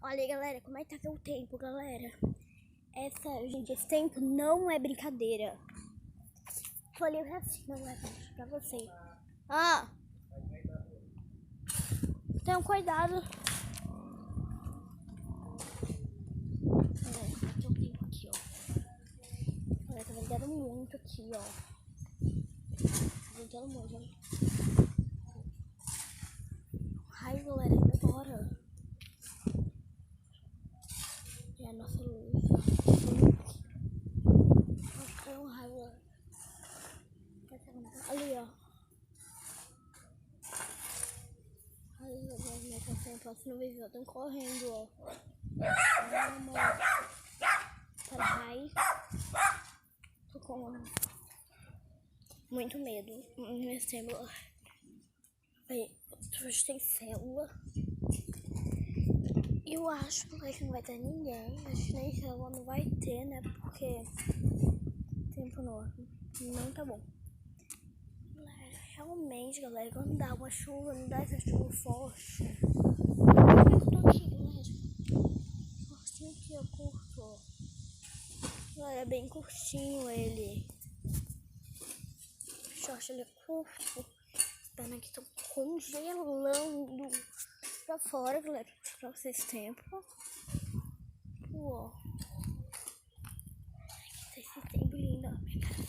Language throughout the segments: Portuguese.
Olha aí, galera, como é que tá o tempo, galera? Gente, esse tempo não é brincadeira. Falei assim, galera, pra vocês. Tenham cuidado. Olha, tá o tempo aqui, ó. Olha, tá ventando muito aqui, ó. Tá ventando muito, ó. Ai, galera, agora. É a nossa luz. É um raio. Ali, ó. Ali, minha canção passando vídeo, estão correndo, ó. Peraí. Tô com muito medo. Minha célula. Hoje tem célula. Eu acho que não vai ter ninguém. Acho que nem célula não vai ter, né? Porque tempo não tá bom. Realmente, galera, quando dá uma chuva, não dá essa chuva forte. Eu tô aqui, galera. Curtinho aqui, ó, curto, ó. Galera, é bem curtinho ele. O short ele é curto. As pernas aqui estão congelando pra fora, galera. Pra vocês tempo. Ó. Ai, esse tempo lindo, ó. Minha cara.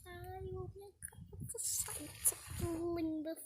Ai, minha cara. Sai, linda.